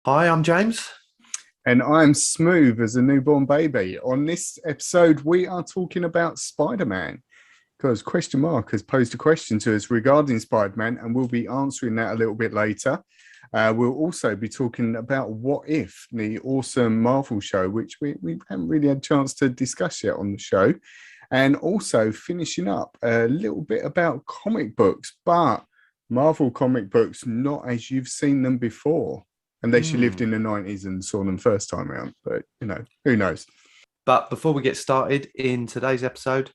Hi, I'm James. And I'm smooth as a newborn baby. On this episode, we are talking about Spider-Man because Question Mark has posed a question to us regarding Spider-Man, and we'll be answering that a little bit later. We'll also be talking about What If, the awesome Marvel show, which we haven't really had a chance to discuss yet on the show. And also finishing up a little bit about comic books, but Marvel comic books not as you've seen them before. Unless you lived in the 90s and saw them first time around. But, who knows? But before we get started in today's episode,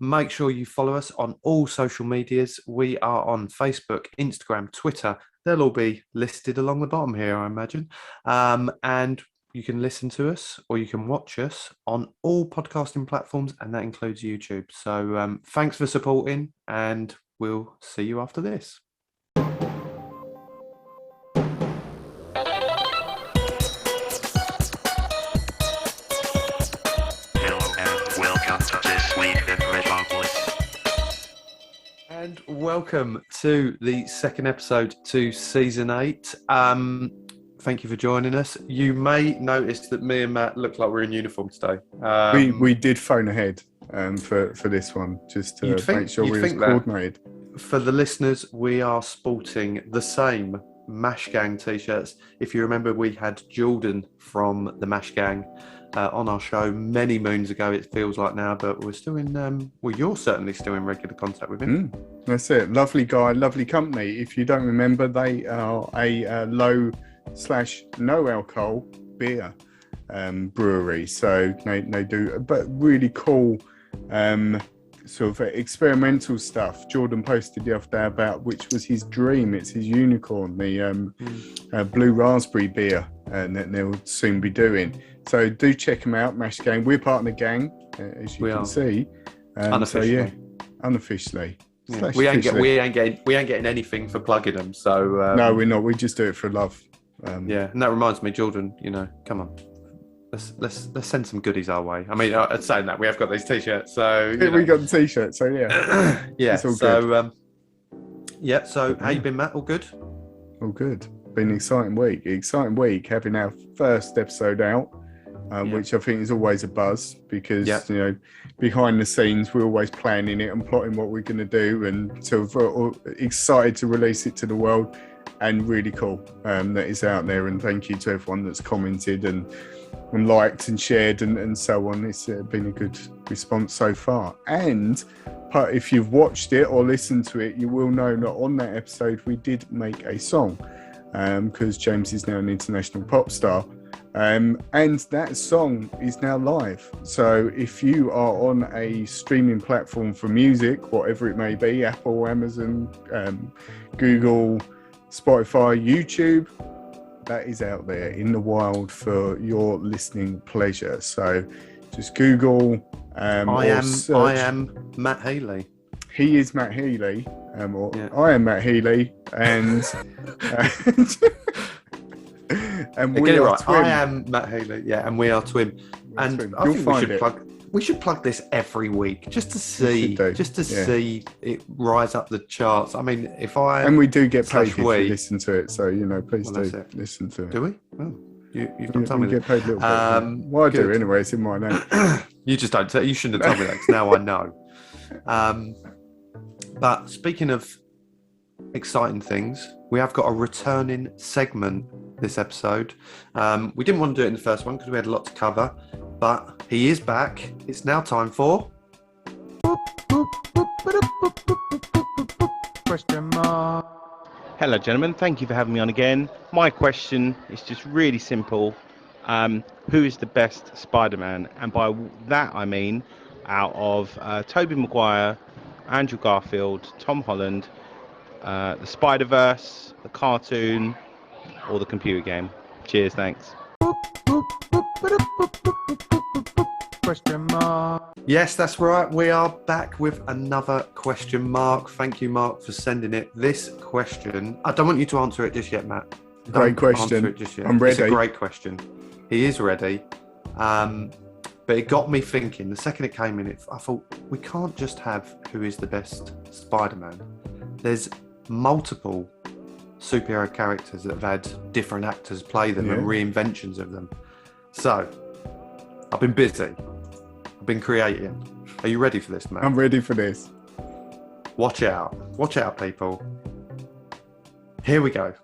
make sure you follow us on all social medias. We are on Facebook, Instagram, Twitter. They'll all be listed along the bottom here, I imagine. And you can listen to us or you can watch us on all podcasting platforms, and that includes YouTube. So thanks for supporting, and we'll see you after this. And welcome to the second episode to season 8. Thank you for joining us. You may notice that me and Matt look like we're in uniform today. We did phone ahead for this one, just to make sure we was coordinated. For the listeners, we are sporting the same Mash Gang t-shirts. If you remember, we had Jordan from the Mash Gang on our show many moons ago, it feels like now, but we're still in you're certainly still in regular contact with him. That's it. Lovely guy, lovely company. If you don't remember, they are a low/no alcohol beer brewery, so they do but really cool sort of experimental stuff. Jordan posted the other day about which was his dream. It's his unicorn, the blue raspberry beer, and that they'll soon be doing. So do check them out, Mash Gang. We're part of the gang, as you can see. Unofficially. So, yeah, unofficially. Yeah. We ain't getting anything for plugging them. So no, we're not. We just do it for love. Yeah, and that reminds me, Jordan. Come on. Let's send some goodies our way. I mean, saying that, we have got these t-shirts, so we got the t-shirt. So yeah, yeah. It's all good. So how you been, Matt? All good? All good. Been an exciting week. Having our first episode out, which I think is always a buzz because behind the scenes we're always planning it and plotting what we're going to do, and sort of excited to release it to the world. And really cool that it's out there. And thank you to everyone that's commented and liked and shared and so on. It's been a good response so far. And if you've watched it or listened to it, you will know that on that episode we did make a song because James is now an international pop star. And that song is now live. So if you are on a streaming platform for music, whatever it may be, Apple, Amazon, Google, Spotify, YouTube, that is out there in the wild for your listening pleasure. So just Google I am Matt Healy. He is Matt Healy, I am Matt Healy, and and we get it are right. Twim. I am Matt Healy, and we are Twim. And I think we should plug this every week just to see it rise up the charts. I mean, and we do get paid if you listen to it, so please do listen to it. Do we? Oh, you've not told me. We get paid a little bit. Well, I do anyway. It's in my name. You just don't. You shouldn't have told me that, because now I know. But speaking of exciting things, we have got a returning segment this episode. We didn't want to do it in the first one because we had a lot to cover, but he is back. It's now time for Question Mark. Hello, gentlemen. Thank you for having me on again. My question is just really simple. Who is the best Spider-Man? And by that I mean out of Toby Maguire, Andrew Garfield, Tom Holland, the Spider-Verse, the cartoon, or the computer game. Cheers, thanks. Question mark. Yes, that's right. We are back with another question mark. Thank you, Marc, for sending it. This question, I don't want you to answer it just yet, Matt. Great question. Answer it just yet. I'm ready. It's a great question. He is ready. But it got me thinking. The second it came in, I thought, we can't just have who is the best Spider-Man. There's multiple superhero characters that have had different actors play them and reinventions of them. So, I've been busy. I've been creating. Are you ready for this, Matt? I'm ready for this. Watch out. Watch out, people. Here we go.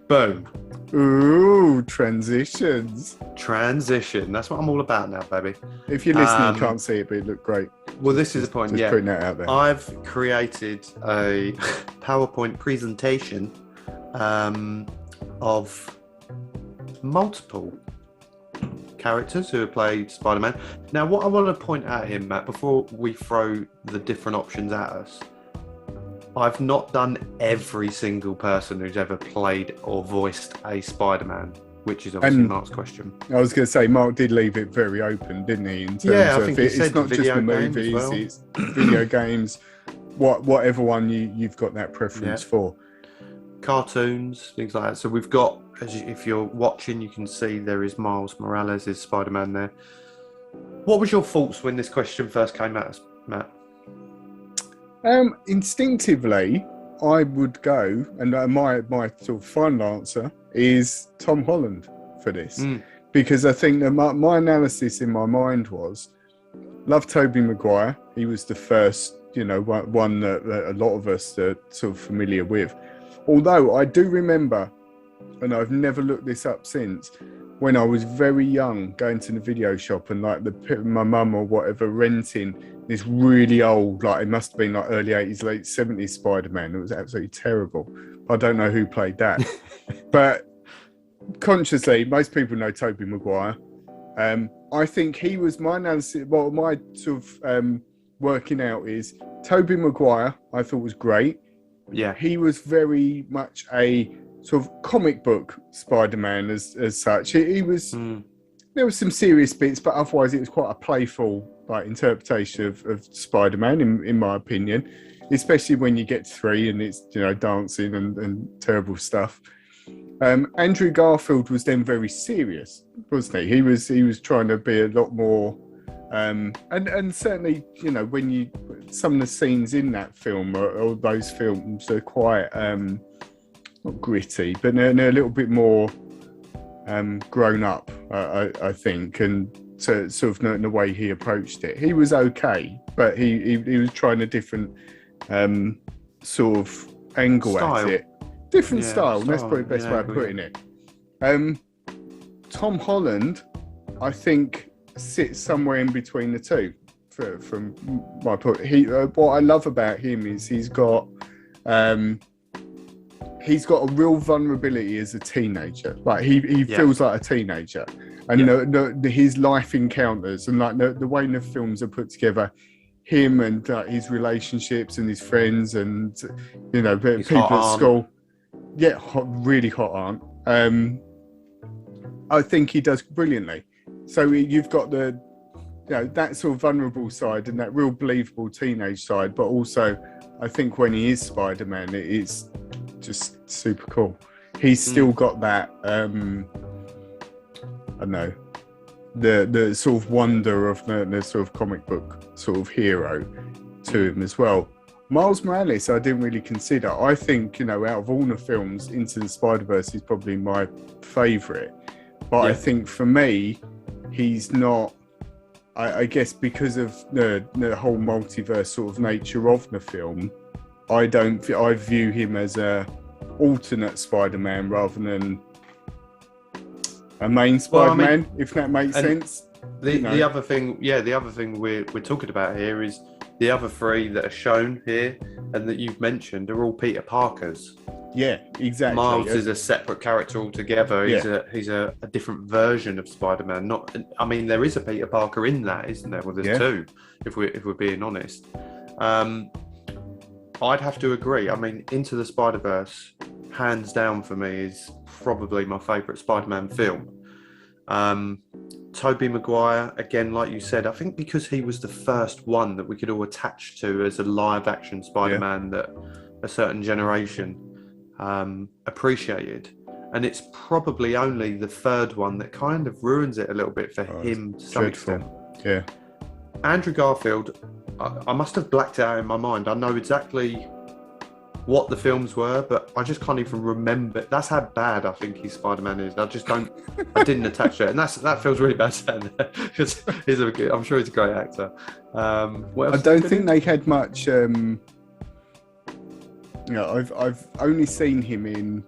Boom. Ooh, transitions. Transition. That's what I'm all about now, baby. If you're listening, you can't see it, but it looked great. Well, this is the point, Just putting that out there. I've created a PowerPoint presentation of multiple characters who have played Spider-Man. Now, what I want to point out here, Matt, before we throw the different options at us, I've not done every single person who's ever played or voiced a Spider-Man, which is obviously Mark's question. I was going to say, Mark did leave it very open, didn't he? In terms I of think he said it's not just the movies, well. it's video games, whatever one you've got that preference for. Cartoons, things like that. So we've got, if you're watching, you can see there is Miles Morales' Spider-Man there. What was your thoughts when this question first came at us, Matt? Instinctively, I would go, and my sort of final answer is Tom Holland for this, because I think that my analysis in my mind was, love Toby Maguire. He was the first, one that a lot of us are sort of familiar with. Although I do remember, and I've never looked this up since, when I was very young, going to the video shop and like my mum or whatever renting this really old, like it must have been like early 80s, late 70s Spider-Man. It was absolutely terrible. I don't know who played that. But consciously, most people know Toby Maguire. I think he was my analysis, well, my sort of working out is Toby Maguire, I thought was great. Yeah. He was very much a sort of comic book Spider-Man as such. He was, there were some serious bits, but otherwise it was quite a playful like interpretation of Spider-Man, in my opinion, especially when you get to 3 and it's, dancing and terrible stuff. Andrew Garfield was then very serious, wasn't he? He was trying to be a lot more, and certainly, when some of the scenes in that film or those films are quite, not gritty, but they're a little bit more grown up, I think, and so sort of in the way he approached it. He was okay, but he was trying a different sort of angle at it. Different style. That's probably the best way of putting it. Tom Holland, I think, sits somewhere in between the two. From my point, what I love about him is he's got a real vulnerability as a teenager. Like he feels like a teenager, and his life encounters and like the way the films are put together, him and his relationships and his friends and people at school. Yeah, really hot aunt. I think he does brilliantly. So you've got the that sort of vulnerable side and that real believable teenage side, but also I think when he is Spider-Man, it's just super cool. He's still got that I don't know, the sort of wonder of the sort of comic book sort of hero to him as well. Miles Morales I didn't really consider. I think out of all the films, Into the Spider-Verse is probably my favourite, but I think for me he's not, I guess because of the whole multiverse sort of nature of the film, I view him as a alternate Spider-Man rather than a main Spider-Man, if that makes sense. The other thing we're talking about here is the other 3 that are shown here and that you've mentioned are all Peter Parkers. Yeah, exactly. Miles is a separate character altogether. He's a different version of Spider-Man. There is a Peter Parker in that, isn't there? Well, there's 2, if we're being honest. I'd have to agree. Into the Spider-Verse, hands down for me, is probably my favourite Spider-Man film. Toby Maguire, again, like you said, I think because he was the first one that we could all attach to as a live-action Spider-Man that a certain generation appreciated. And it's probably only the 3rd one that kind of ruins it a little bit for him to some extent. Yeah. Andrew Garfield, I must have blacked it out in my mind. I know exactly what the films were, but I just can't even remember. That's how bad I think his Spider-Man is. I just don't. I didn't attach to it, and that feels really bad saying that because I'm sure he's a great actor. I don't think they had much. I've only seen him in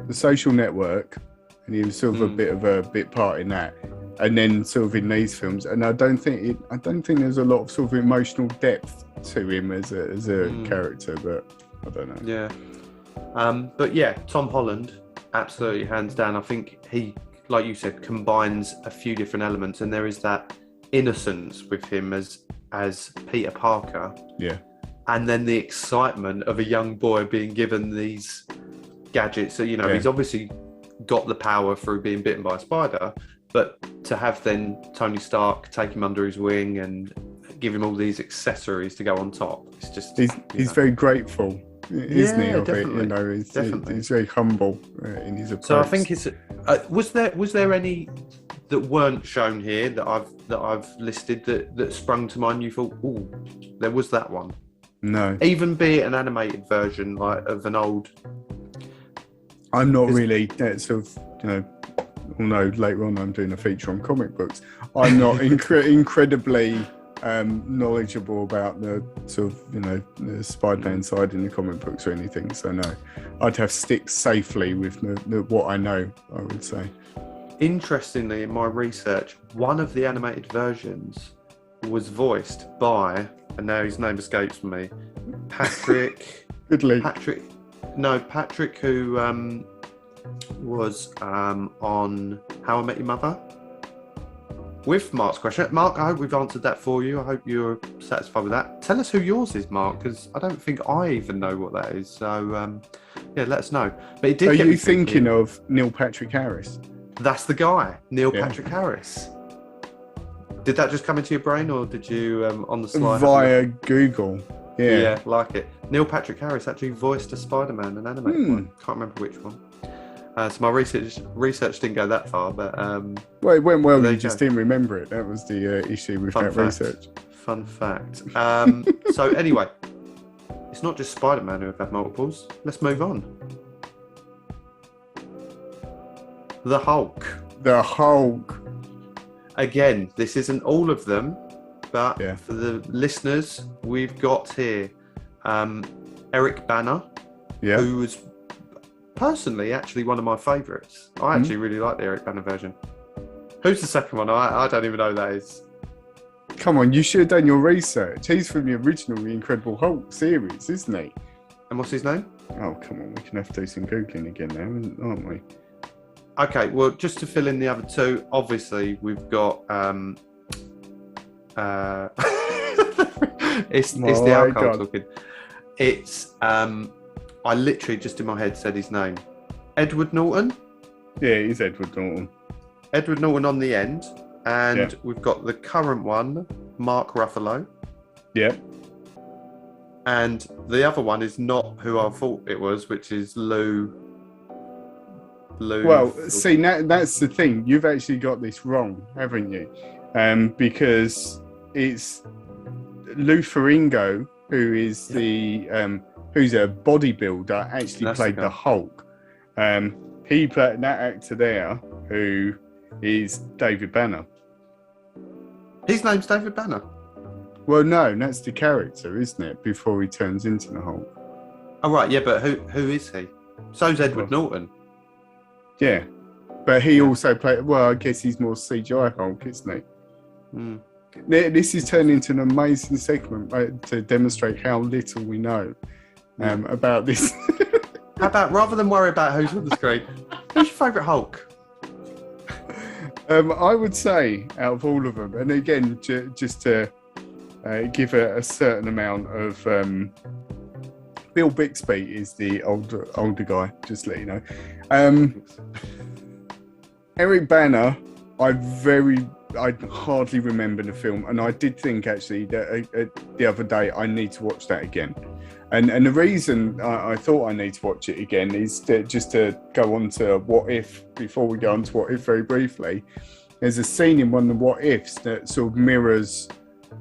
The Social Network, and he was sort of a bit part in that, and then sort of in these films. And I don't think there's a lot of sort of emotional depth to him as a character, but I don't know. Yeah. But yeah, Tom Holland, absolutely hands down. I think he, like you said, combines a few different elements, and there is that innocence with him as Peter Parker. Yeah. And then the excitement of a young boy being given these gadgets. So, you know, he's obviously got the power through being bitten by a spider, but to have then Tony Stark take him under his wing and give him all these accessories to go on top, it's just he's very grateful, isn't he? Definitely. You know, he's very humble in his approach. So I think it's was there any that weren't shown here that I've listed that sprung to mind? You thought, oh, there was that one. No. Even be it an animated version like of an old. I'm not really sort of, you know, although later on I'm doing a feature on comic books, I'm not incredibly knowledgeable about the sort of, you know, the Spider-Man side in the comic books or anything. So no, I'd have stick safely with what I know, I would say. Interestingly, in my research, one of the animated versions was voiced by, and now his name escapes me, Patrick. Patrick, who was on How I Met Your Mother with Mark's question. Mark, I hope we've answered that for you. I hope you're satisfied with that. Tell us who yours is, Mark, because I don't think I even know what that is. So, yeah, let us know. But it did. Are get you me thinking of Neil Patrick Harris? That's the guy, Neil Patrick Harris. Did that just come into your brain, or did you on the slide? Via Google. Yeah, like it. Neil Patrick Harris actually voiced a Spider-Man, an animated one. Can't remember which one. So my research didn't go that far, but well, it went well. You just didn't remember it. That was the issue with research. Fun fact. So anyway, it's not just Spider-Man who have had multiples. Let's move on. The Hulk. The Hulk. Again, this isn't all of them, but for the listeners, we've got here Eric Bana, who was personally actually one of my favourites. I actually really like the Eric Bana version. Who's the second one? I don't even know who that is. Come on, you should have done your research. He's from the original The Incredible Hulk series, isn't he? And what's his name? Oh, come on, we can have to do some Googling again now, aren't we? Okay, well, just to fill in the other two, obviously we've got it's the alcohol talking. It's I literally just in my head said his name. Edward Norton? Yeah, he's Edward Norton. Edward Norton on the end. And we've got the current one, Marc Ruffalo. Yeah. And the other one is not who I thought it was, which is Lou. Well, see, that's the thing. You've actually got this wrong, haven't you? Because it's Lou Ferrigno, who is who's a bodybuilder, actually played the Hulk. He played that actor there, who is David Banner. His name's David Banner. Well, no, that's the character, isn't it? Before he turns into the Hulk. Oh right, yeah, but who is he? So's Edward Norton. Yeah, but he also played. Well, I guess he's more CGI Hulk, isn't he? This is turned into an amazing segment to demonstrate how little we know about this. How about, rather than worry about who's on the screen, who's your favourite Hulk? I would say out of all of them, and again, just to give a certain amount of. Bill Bixby is the older guy, just to let you know. Eric Bana, I hardly remember the film, and I did think actually that the other day I need to watch that again. And the reason I thought I need to watch it again is just to go on to What If, before we go on to What If very briefly. There's a scene in one of the What Ifs that sort of mirrors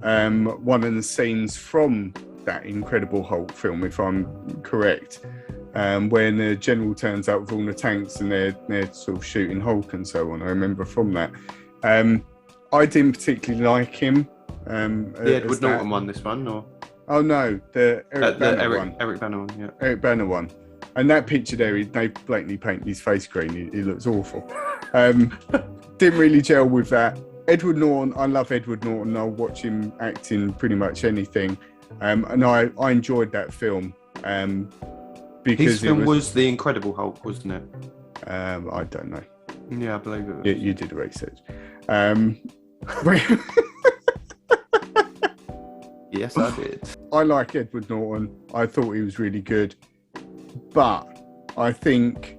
one of the scenes from that Incredible Hulk film, if I'm correct, when the general turns out with all the tanks and they're sort of shooting Hulk and so on. I remember from that. I didn't particularly like him. The Edward Norton one, this one, or? Oh no, the Eric Bana one. Eric Bana one, yeah. Eric Bana one. And that picture there, they blatantly painted his face green. He looks awful. Didn't really gel with that. Edward Norton, I love Edward Norton. I'll watch him act in pretty much anything. And I enjoyed that film. Because his film was The Incredible Hulk, wasn't it? I don't know. Yeah, I believe it was. You did the research. Yes, I did. I like Edward Norton. I thought he was really good. But I think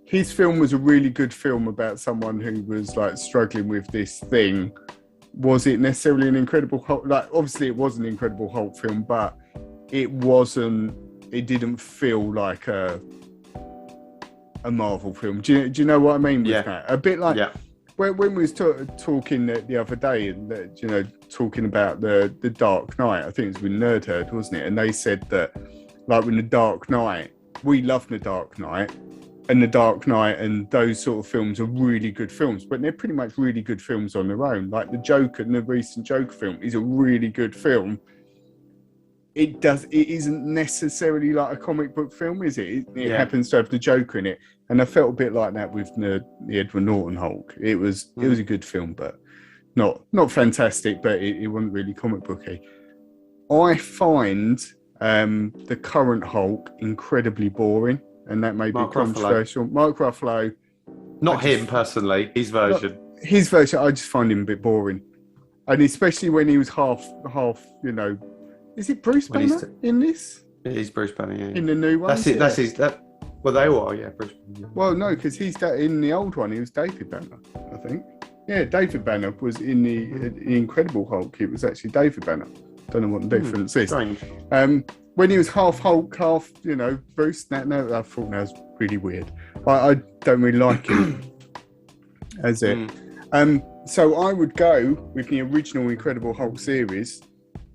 his film was a really good film about someone who was like struggling with this thing. Was it necessarily an Incredible Hulk? Like, obviously it was an Incredible Hulk film, but it didn't feel like a Marvel film. Do you know what I mean with that? A bit like when we was talking the other day, and talking about the Dark Knight. I think it was with Nerd Herd, wasn't it? And they said that, like, with the Dark Knight, we love the Dark Knight, and the Dark Knight and those sort of films are really good films, but they're pretty much really good films on their own. Like the Joker, and the recent Joker film is a really good film. It isn't necessarily like a comic book film, is it? It happens to have the Joker in it, and I felt a bit like that with the Edward Norton Hulk. It was a good film, but not fantastic, but it wasn't really comic booky. I find the current Hulk incredibly boring, and that may be controversial. Mark Ruffalo, not him personally, his version. His version, I just find him a bit boring, and especially when he was half. Is it Bruce Banner in this? He's Bruce Banner, yeah. In the new one? That's his. Well, they all are, yeah. Bruce Banner, yeah. Well, no, because in the old one, he was David Banner, I think. Yeah, David Banner was in the Incredible Hulk. It was actually David Banner. Don't know what the difference is. Strange. When he was half Hulk, half, Bruce, I thought that was really weird. I don't really like him as it. So I would go with the original Incredible Hulk series,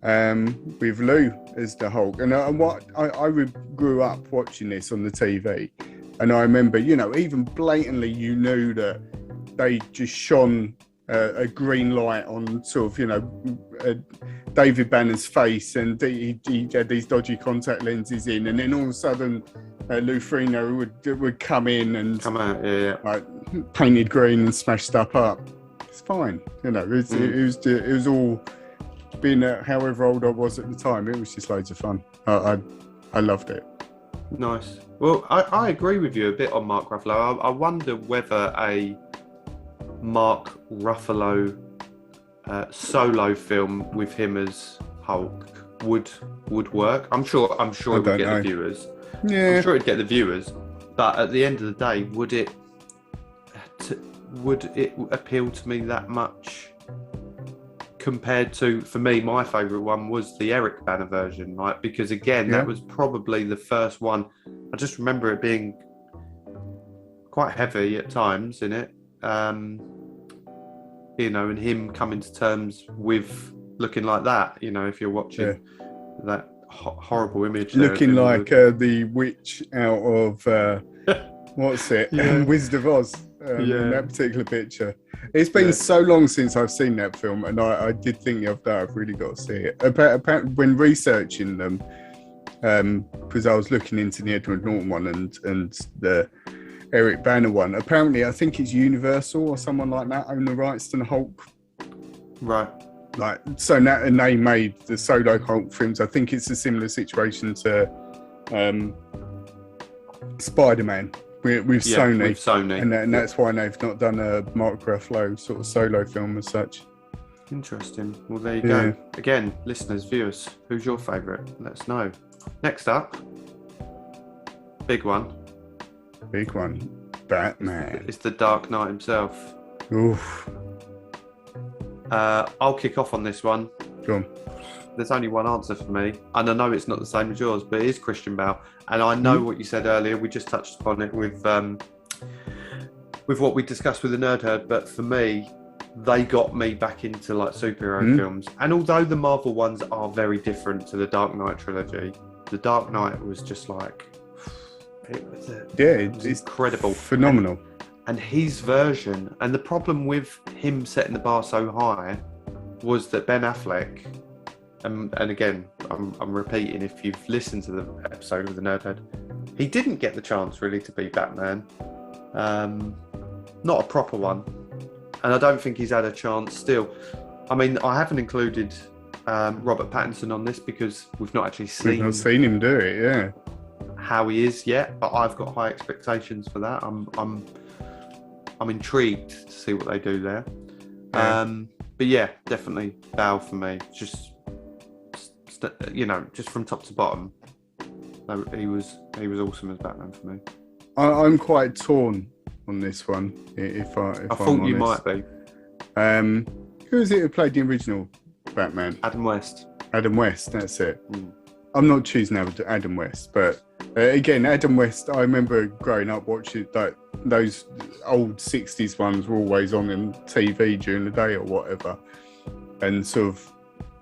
with Lou as the Hulk. And I grew up watching this on the TV, and I remember, even blatantly, you knew that they just shone a green light on sort of, David Banner's face, and he had these dodgy contact lenses in, and then all of a sudden, Lou Ferrigno would come in and come out, like painted green and smashed stuff up. It's fine, it was all. Being however old I was at the time, it was just loads of fun. I loved it. Nice. Well, I agree with you a bit on Mark Ruffalo. I wonder whether a Mark Ruffalo solo film with him as Hulk would work. I'm sure it would get the viewers. Yeah. I'm sure it'd get the viewers. But at the end of the day, would it appeal to me that much? Compared to, for me, my favourite one was the Eric Bana version, right? Because again, that was probably the first one. I just remember it being quite heavy at times in it, and him coming to terms with looking like that. If you're watching that horrible image, looking like the witch out of what's it, Wizard of Oz. In that particular picture. It's been so long since I've seen that film, and I did think the other day I've really got to see it. Apparently, when researching them, because I was looking into the Edward Norton one and the Eric Bana one, apparently I think it's Universal or someone like that own the rights to the Hulk. Right. Like, so now, and they made the solo Hulk films. I think it's a similar situation to Spiderman. With Sony, and that's why they've not done a Mark Ruffalo sort of solo film as such. Interesting. Well, there you go. Again, listeners, viewers, who's your favourite? Let us know. Next up, big one, Batman. It's the Dark Knight himself. Oof. I'll kick off on this one. Go on. There's only one answer for me, and I know it's not the same as yours, but it is Christian Bale. And I know what you said earlier. We just touched upon it with what we discussed with the Nerd Herd. But for me, they got me back into like superhero films. And although the Marvel ones are very different to the Dark Knight trilogy, the Dark Knight was just like, it was incredible, phenomenal. And his version, and the problem with him setting the bar so high was that Ben Affleck, and again, I'm repeating, if you've listened to the episode with the Nerdhead, he didn't get the chance really to be Batman. Not a proper one. And I don't think he's had a chance still. I mean, I haven't included Robert Pattinson on this because we've not actually seen... We've not seen him do it, yeah. ...how he is yet, but I've got high expectations for that. I'm intrigued to see what they do there. Yeah. But yeah, definitely Bale for me. Just from top to bottom, he was awesome as Batman for me. I'm quite torn on this one. If I thought you might be. Who is it who played the original Batman? Adam West. Adam West, that's it. I'm not choosing Adam West, but again, Adam West, I remember growing up watching those old 60s ones were always on TV during the day or whatever, and sort of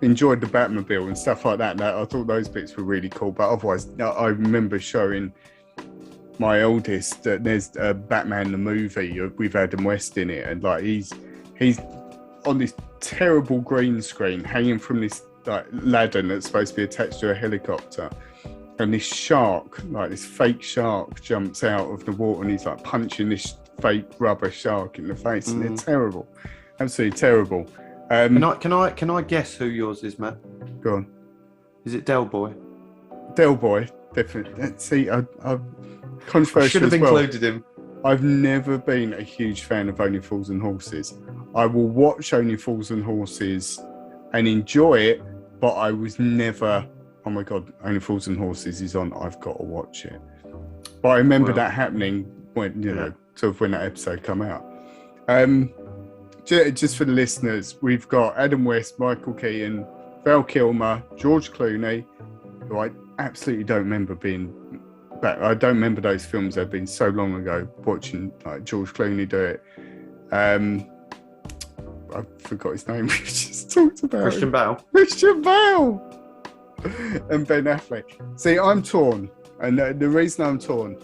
enjoyed the Batmobile and stuff like that. I thought those bits were really cool, but otherwise, I remember showing my oldest that there's a Batman the movie with Adam West in it, and like he's on this terrible green screen hanging from this like ladder that's supposed to be attached to a helicopter, and this shark, like this fake shark, jumps out of the water and he's like punching this fake rubber shark in the face, and they're terrible, absolutely terrible. Can I guess who yours is, Matt? Go on. Is it Del Boy? Del Boy, definitely. See, I've controversial. I should have included him. I've never been a huge fan of Only Fools and Horses. I will watch Only Fools and Horses and enjoy it, but I was never, oh my God, Only Fools and Horses is on, I've got to watch it. But I remember that happening when, sort of when that episode come out. Just for the listeners, we've got Adam West, Michael Keaton, Val Kilmer, George Clooney, who I absolutely don't remember being back. I don't remember those films. They've been so long ago watching like George Clooney do it. I forgot his name. We just talked about Christian Bale. Christian Bale and Ben Affleck. See, I'm torn, and the reason I'm torn,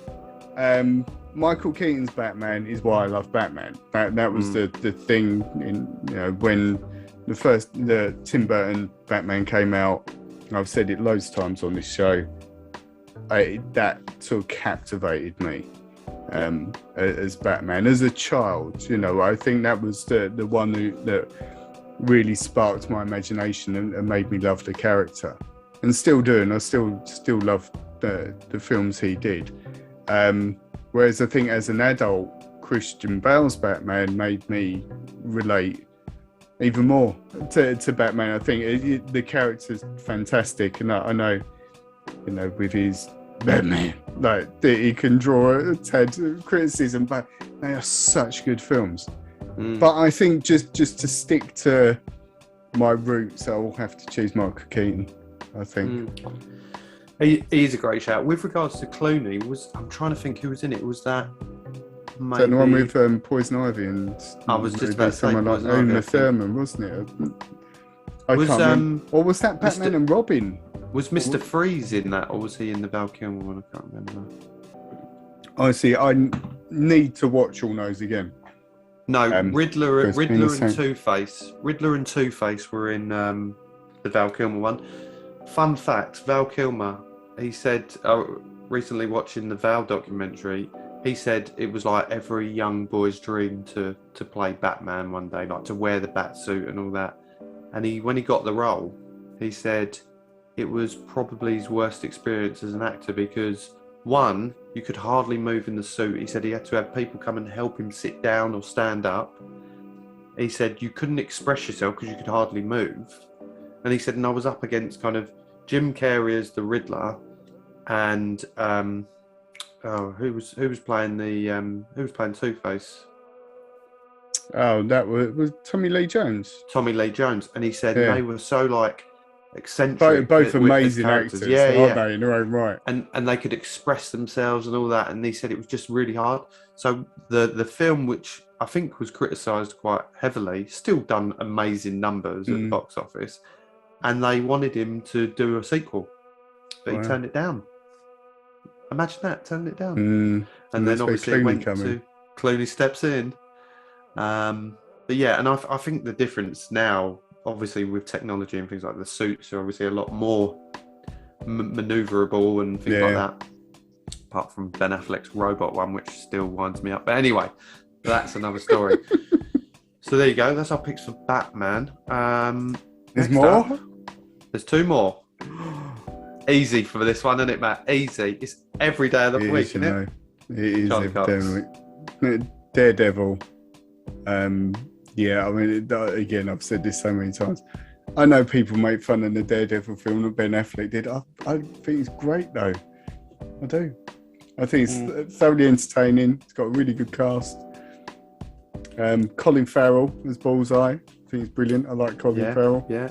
Michael Keaton's Batman is why I love Batman. That was the thing in when the Tim Burton Batman came out. I've said it loads of times on this show. That sort of captivated me as Batman as a child. I think that was the one that really sparked my imagination and made me love the character, and still do. And I still love the films he did. Whereas I think as an adult, Christian Bale's Batman made me relate even more to Batman. I think the character's fantastic, and I know, with his Batman, like he can draw a tad criticism, but they are such good films. But I think just to stick to my roots, I will have to choose Michael Keaton. I think. He's a great shout. With regards to Clooney, I'm trying to think who was in it. Was that maybe... Is that the one with Poison Ivy and I was just about to say someone like Uma Thurman, wasn't it? I can't remember. Or was that Batman and Robin? Was Mr. Freeze in that, or was he in the Val Kilmer one? I can't remember. Honestly, I need to watch all those again. No, Riddler and Two-Face. Riddler and Two-Face were in the Val Kilmer one. Fun fact, Val Kilmer, he said, recently watching the Val documentary, he said it was like every young boy's dream to play Batman one day, like to wear the bat suit and all that. And when he got the role, he said it was probably his worst experience as an actor because, one, you could hardly move in the suit. He said he had to have people come and help him sit down or stand up. He said you couldn't express yourself because you could hardly move. And he said, and I was up against kind of Jim Carrey as the Riddler, and who was playing Two-Face? Oh, that was Tommy Lee Jones. Tommy Lee Jones, and he said they were so like eccentric, both as amazing characters. actors, aren't they, in their own right? And they could express themselves and all that. And he said it was just really hard. So the film, which I think was criticised quite heavily, still done amazing numbers at the box office. And they wanted him to do a sequel, but he turned it down. Imagine that, turning it down. And then obviously it went to Clooney steps in. But yeah, and I think the difference now, obviously with technology and things like the suits are obviously a lot more maneuverable and things like that. Apart from Ben Affleck's robot one, which still winds me up. But anyway, that's another story. So there you go. That's our picks for Batman. There's more? There's two more. Easy for this one, isn't it, Matt? Easy. It's every day of the week, isn't it? It is every day of the week. Daredevil. Yeah, I mean, again, I've said this so many times. I know people make fun of the Daredevil film that Ben Affleck did. I think it's great, though. I do. I think it's thoroughly entertaining. It's got a really good cast. Colin Farrell as Bullseye. I think he's brilliant. I like Colin Farrell. Yeah.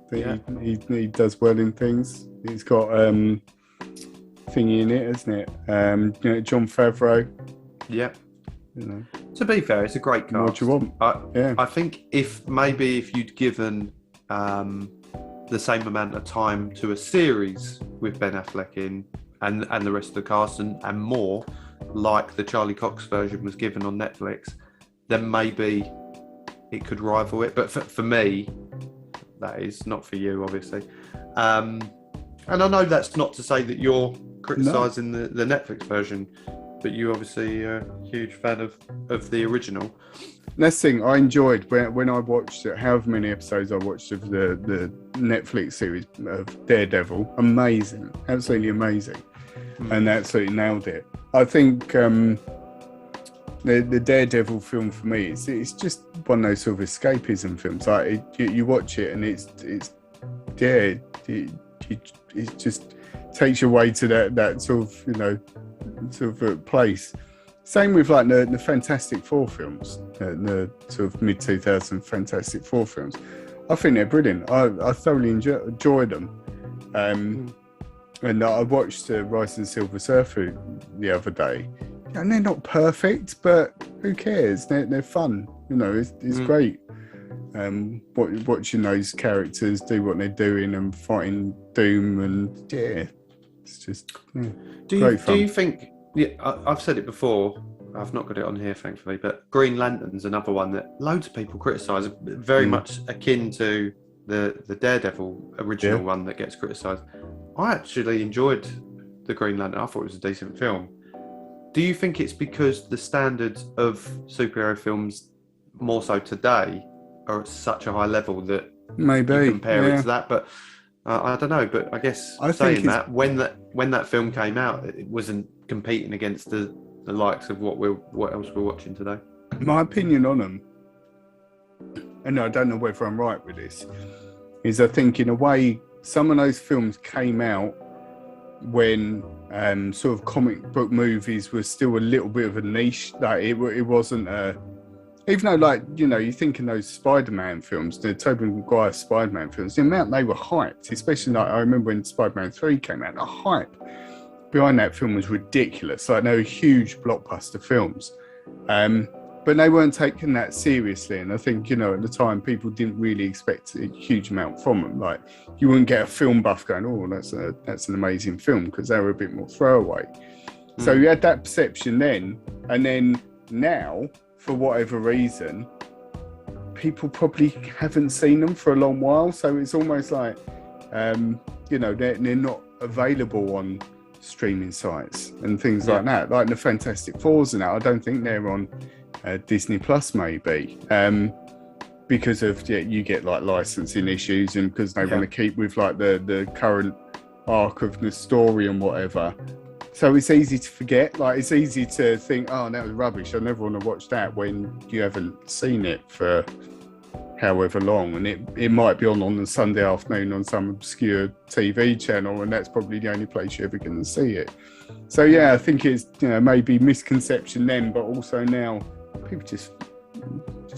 I think he does well in things. He's got thingy in it, isn't it? Jon Favreau. Yeah. To be fair, it's a great cast. What do you want? I think if you'd given the same amount of time to a series with Ben Affleck in and the rest of the cast and more, like the Charlie Cox version was given on Netflix, then maybe it could rival it. But for me, that is not for you, obviously. And I know that's not to say that you're criticising the Netflix version, but you obviously are a huge fan of the original. Next thing I enjoyed when I watched it, however many episodes I watched of the Netflix series of Daredevil, amazing, absolutely amazing, and absolutely nailed it. I think the Daredevil film for me, it's just one of those sort of escapism films. Like you watch it and it just takes you away to that sort of sort of place. Same with like the Fantastic Four films, the sort of mid-2000s Fantastic Four films. I think they're brilliant. I thoroughly enjoy them. And I watched Rise of the Silver Surfer the other day, and they're not perfect, but who cares? They're fun. It's great. Watching those characters do what they're doing and fighting Doom, and it's just great fun. Do you think? Yeah, I've said it before. I've not got it on here, thankfully. But Green Lantern's another one that loads of people criticise. Very much akin to the Daredevil original one that gets criticised. I actually enjoyed the Green Lantern. I thought it was a decent film. Do you think it's because the standards of superhero films, more so today, are at such a high level that maybe you compare it to that? But I don't know. But I guess when that film came out, it wasn't competing against the likes of what else we're watching today. My opinion on them, and I don't know whether I'm right with this, is I think in a way some of those films came out when sort of comic book movies were still a little bit of a niche. Like it wasn't even though, like, you think in those Spider-Man films, the Toby Maguire Spider-Man films, the amount they were hyped, especially like I remember when Spider-Man 3 came out, the hype behind that film was ridiculous. Like, they were huge blockbuster films. But they weren't taking that seriously. And I think, at the time, people didn't really expect a huge amount from them. Like, you wouldn't get a film buff going, oh, that's an amazing film, because they were a bit more throwaway. So you had that perception then. And then now, for whatever reason, people probably haven't seen them for a long while. So it's almost like, they're not available on streaming sites and things like that. Like the Fantastic Fours and that, I don't think they're on Disney Plus, maybe, because of you get like licensing issues, and because they want to keep with like the current arc of the story and whatever. So it's easy to forget. Like, it's easy to think, oh, that was rubbish, I never want to watch that, when you haven't seen it for however long, and it might be on a Sunday afternoon on some obscure TV channel, and that's probably the only place you're ever going to see it. So I think it's maybe misconception then, but also now people just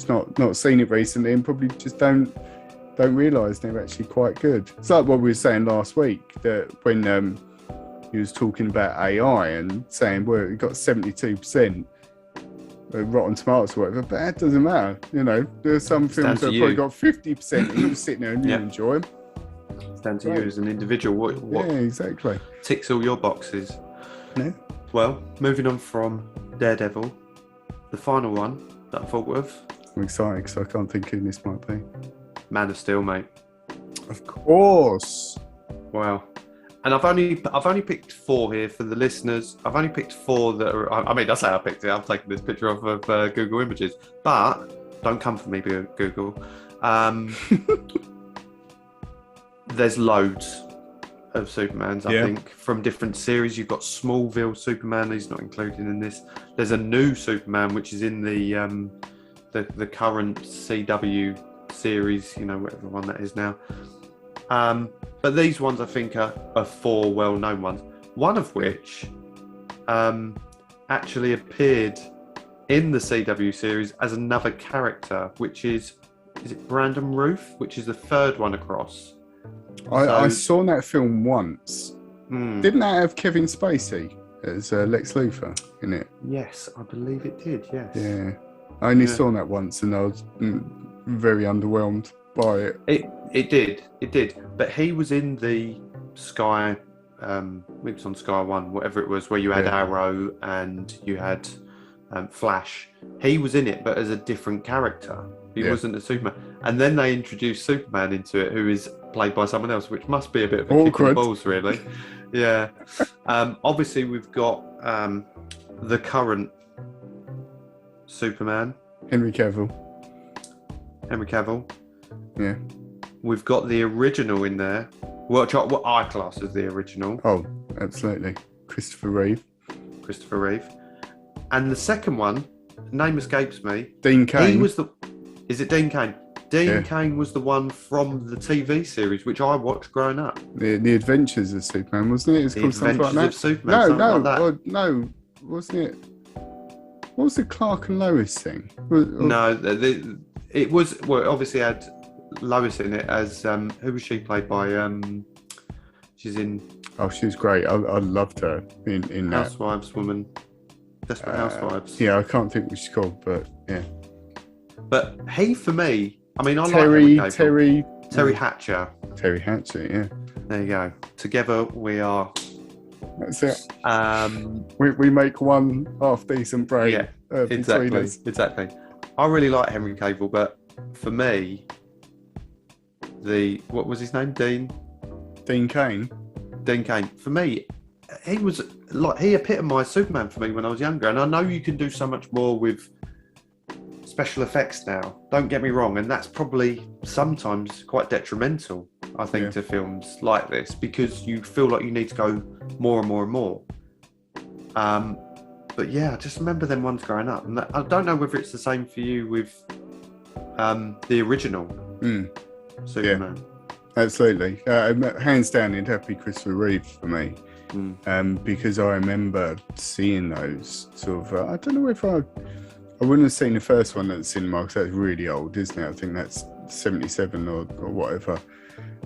not seen it recently, and probably just don't don't realise they're actually quite good. It's like what we were saying last week, that when he was talking about AI and saying, well, it got 72% Rotten Tomatoes or whatever, but that doesn't matter. You know, there's some films that have probably got 50% and you sit there and you enjoy them. It's down to you as an individual. What yeah, exactly. ticks all your boxes. Yeah. Well, moving on from Daredevil, the final one that I thought of. I'm excited because I can't think who this might be. Man of Steel, mate. Of course. Wow. And I've only picked 4 here for the listeners. I've only picked 4 that are. I mean, that's how I picked it. I've taken this picture off of Google Images, but don't come for me, Google. There's loads of Supermans, I think, from different series. You've got Smallville Superman. He's not included in this. There's a new Superman, which is in the current CW series, you know, whatever one that is now. But these ones I think are 4 well-known ones. One of which actually appeared in the CW series as another character, which is it Brandon Routh, which is the 3rd one across. I saw that film once. Didn't that have Kevin Spacey as Lex Luthor in it? Yes, I believe it did, yes. Yeah. I only saw that once and I was very underwhelmed by it. It did. But he was in the Sky, it was on Sky 1, whatever it was, where you had Arrow and you had Flash. He was in it, but as a different character. He wasn't a Superman. And then they introduced Superman into it, who is played by someone else, which must be a bit of a kick in the balls, really. Yeah. Obviously, we've got the current Superman. Henry Cavill. Yeah. We've got the original in there. What I class as the original. Oh, absolutely. Christopher Reeve. And the second one, name escapes me. Dean Cain. Is it Dean Cain? Dean Cain was the one from the TV series, which I watched growing up. The Adventures of Superman, wasn't it? It's the called something like that. Adventures of Superman. No, wasn't it? What was the Clark and Lois thing? No, it was. Well, it obviously had Lois in it as who was she played by? She's in. Oh, she was great. I loved her in that. Housewives woman. Desperate Housewives. Yeah, I can't think what she's called, but yeah. But he, for me, I mean, I Terry like Terry Hatcher. Terry Hatcher, yeah. There you go. Together we are. That's it. We make one half decent brain. Yeah, exactly. I really like Henry Cavill, but for me, what was his name? Dean Cain. For me, he epitomised Superman for me when I was younger, and I know you can do so much more with special effects now. Don't get me wrong, and that's probably sometimes quite detrimental, I think, to films like this, because you feel like you need to go more and more and more. But yeah, I just remember them ones growing up, and I don't know whether it's the same for you with the original Superman. Yeah, absolutely. Hands down, it'd have to be Christopher Reeve for me. Because I remember seeing those sort of. I don't know if I wouldn't have seen the first one at the cinema because that's really old, isn't it? I think that's 77 or whatever.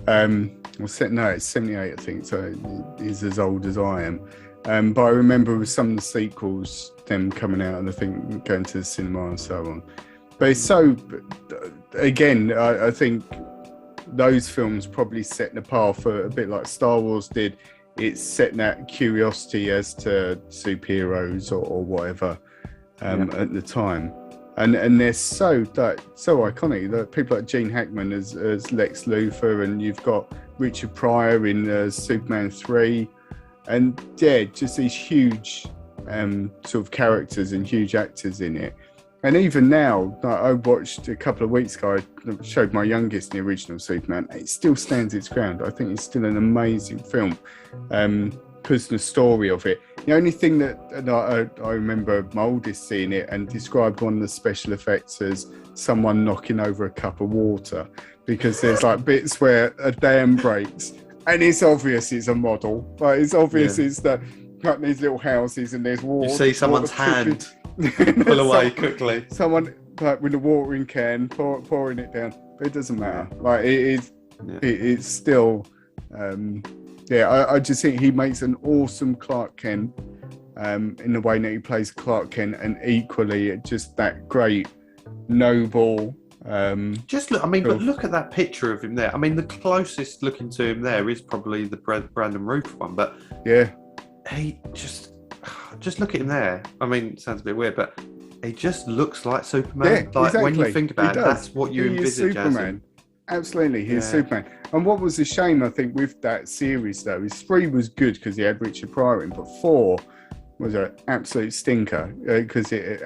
No, it's 78, I think. So it's as old as I am. But I remember with some of the sequels, them coming out and I think going to the cinema and so on. But it's so. Again, I think those films probably set the path for a bit like Star Wars did. It's setting that curiosity as to superheroes or whatever at the time, and they're so iconic. That people like Gene Hackman as Lex Luthor, and you've got Richard Pryor in Superman 3, and just these huge sort of characters and huge actors in it. And even now, I watched a couple of weeks ago, I showed my youngest the original Superman. It still stands its ground. I think it's still an amazing film because the story of it. The only thing that I remember my oldest seeing it and described one of the special effects as someone knocking over a cup of water, because there's like bits where a dam breaks and it's obvious it's a model. Like it's obvious it's that got these little houses and there's water. You see someone's hand pull away quickly. Someone like with a watering can pouring it down. but it doesn't matter. Like it's still, I just think he makes an awesome Clark Kent in the way that he plays Clark Kent, and equally just that great, noble. Just look. I mean, but look at that picture of him there. I mean, the closest looking to him there is probably the Brandon Routh one, but yeah, he just look at him there. I mean, it sounds a bit weird, but he just looks like Superman. Yeah, like exactly. When you think about it, that's what you envisage as him. Absolutely, he's Superman. And what was a shame, I think, with that series though, is 3 was good because he had Richard Pryor in, but 4 was an absolute stinker because it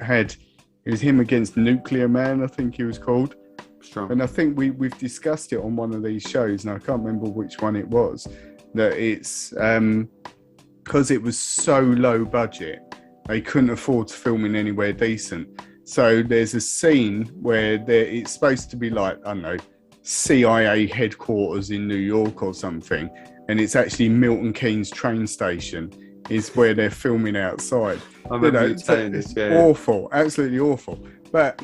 was him against Nuclear Man, I think he was called. Strong. And I think we've discussed it on one of these shows, and I can't remember which one it was. That it's because it was so low budget, they couldn't afford to film in anywhere decent. So there's a scene where it's supposed to be like, I don't know, CIA headquarters in New York or something, and it's actually Milton Keynes train station is where they're filming outside. I remember you saying this. Awful, absolutely awful. But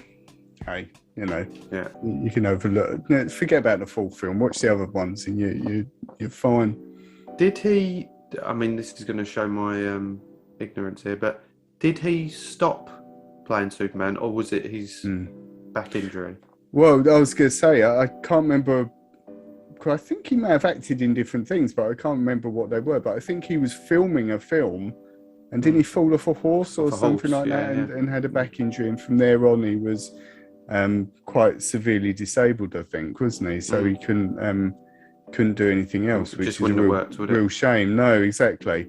hey, you can overlook. Forget about the full film. Watch the other ones, and you're fine. Did he? I mean, this is going to show my ignorance here, but did he stop playing Superman, or was it his back injury? Well, I was going to say, I can't remember. I think he may have acted in different things, but I can't remember what they were. But I think he was filming a film, and didn't he fall off a horse or something like that, and had a back injury? And from there on, he was quite severely disabled, I think, wasn't he? So he couldn't do anything else, which is a real shame. No, exactly.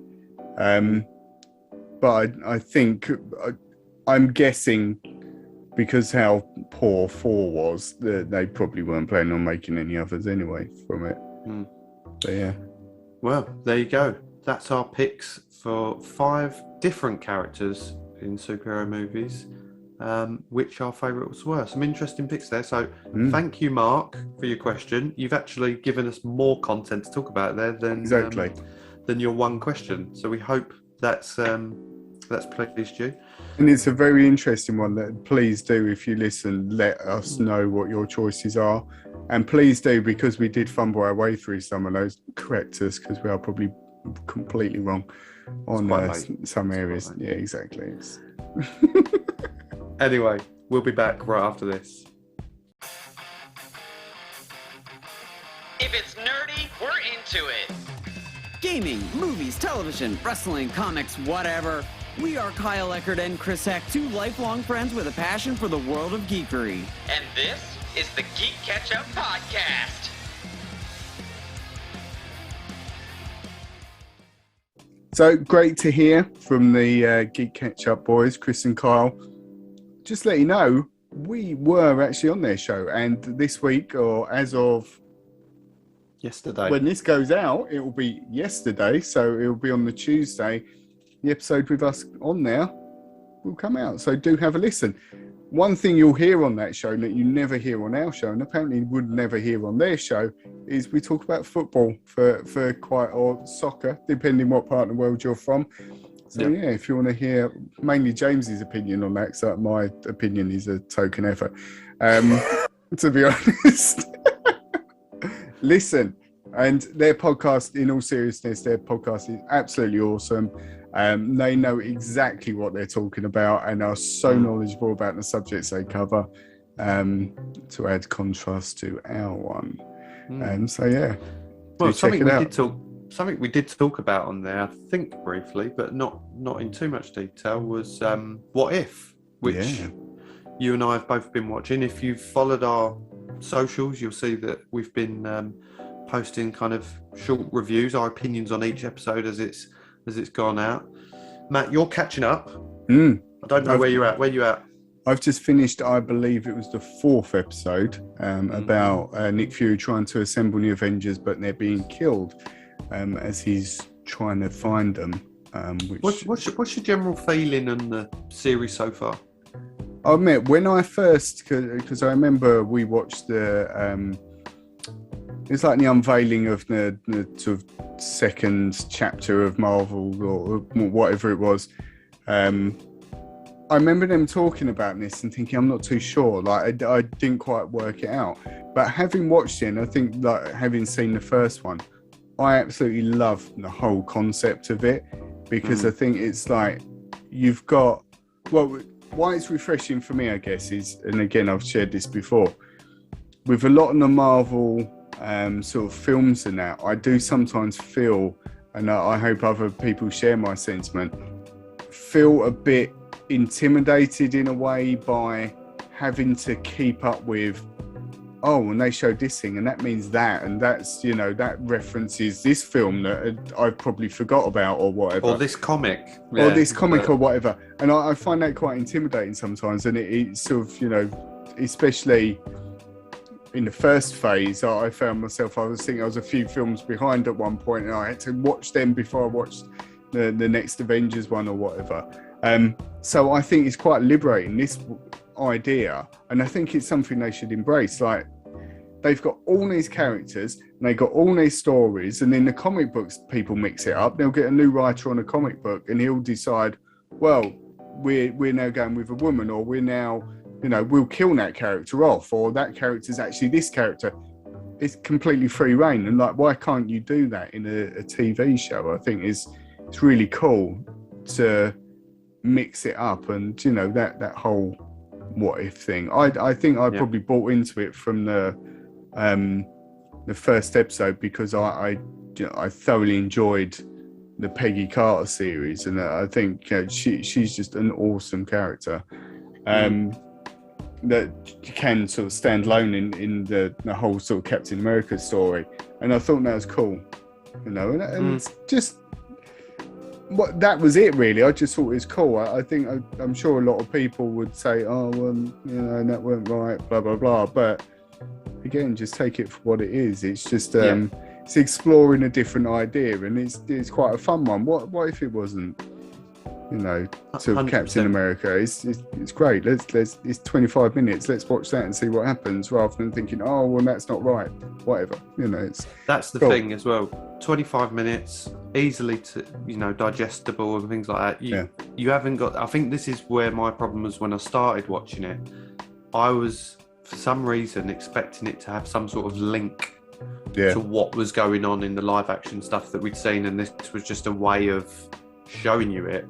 But I think I'm guessing, because how poor 4 was, they probably weren't planning on making any others anyway from it. But yeah. Well, there you go. That's our picks for 5 different characters in superhero movies, which our favourites were. Some interesting picks there. So thank you, Mark, for your question. You've actually given us more content to talk about there than your one question. So we hope that's pleased you. And it's a very interesting one. That please do, if you listen, let us know what your choices are, and please do, because we did fumble our way through some of those, correct us, because we are probably completely wrong on some areas. Yeah, exactly. Anyway, we'll be back right after this. If it's nerdy, we're into it. Gaming, movies, television, wrestling, comics, whatever. We are Kyle Eckert and Chris Heck, 2 lifelong friends with a passion for the world of geekery. And this is the Geek Ketchup Podcast. So great to hear from the Geek Ketchup boys, Chris and Kyle. Just let you know, we were actually on their show, and this week, or as of yesterday, when this goes out, it will be yesterday, so it will be on the Tuesday. The episode with us on there will come out, so do have a listen. One thing you'll hear on that show that you never hear on our show, and apparently would never hear on their show, is we talk about football for quite, or soccer, depending what part of the world you're from. So yeah, if you want to hear mainly James's opinion on that, because my opinion is a token effort, to be honest. Listen, and their podcast, in all seriousness, their podcast is absolutely awesome. They know exactly what they're talking about and are so knowledgeable about the subjects they cover, to add contrast to our one. So yeah, well, something we did talk about on there, I think briefly, but not in too much detail, was What If, which you and I have both been watching. If you've followed our socials, you'll see that we've been posting kind of short reviews, our opinions on each episode as it's gone out. Matt, you're catching up. I don't know where you're at. Where you at? I've just finished, I believe it was the 4th episode, about Nick Fury trying to assemble the Avengers, but they're being killed as he's trying to find them. What's your general feeling on the series so far? I admit, when I first, because I remember we watched it's like the unveiling of the sort of 2nd chapter of Marvel or whatever it was. I remember them talking about this and thinking, I'm not too sure. Like, I didn't quite work it out. But having watched it, and I think, like, having seen the first one, I absolutely love the whole concept of it, because I think it's like you've got, well, why it's refreshing for me, I guess, is, and again, I've shared this before, with a lot of the Marvel sort of films and that, I do sometimes feel, and I hope other people share my sentiment, feel a bit intimidated in a way by having to keep up with, oh, and they showed this thing and that means that, and that's, you know, that references this film that I've probably forgot about, or whatever, or this comic, or this comic, or whatever. And I find that quite intimidating sometimes, and it sort of, you know, especially in the first phase, I found myself, I was thinking I was a few films behind at one point, and I had to watch them before I watched the next Avengers one or whatever. So I think it's quite liberating, this idea, and I think it's something they should embrace. Like, they've got all these characters and they've got all these stories, and in the comic books people mix it up. They'll get a new writer on a comic book and he'll decide, well, we're now going with a woman, or we're now, you know, we'll kill that character off, or that character's actually this character. It's completely free reign, and like, why can't you do that in a TV show? I think it's really cool to mix it up, and, you know, that whole what if thing. I think I probably bought into it from the first episode, because I thoroughly enjoyed the Peggy Carter series, and I think she's just an awesome character that can sort of stand alone in the whole sort of Captain America story, and I thought that was cool, you know, and it's just what that was it really. I just thought it was cool. I think I'm sure a lot of people would say, oh well, you know, that weren't right, blah blah blah, but again, just take it for what it is. It's just it's exploring a different idea, and it's quite a fun one. What if it wasn't, you know, sort of 100%. Captain America? It's great. It's 25 minutes. Let's watch that and see what happens, rather than thinking, oh well, that's not right. Whatever, you know. That's the thing as well. 25 minutes, easily to, you know, digestible and things like that. You haven't got. I think this is where my problem was when I started watching it. I was, for some reason, expecting it to have some sort of link to what was going on in the live action stuff that we'd seen, and this was just a way of showing you it,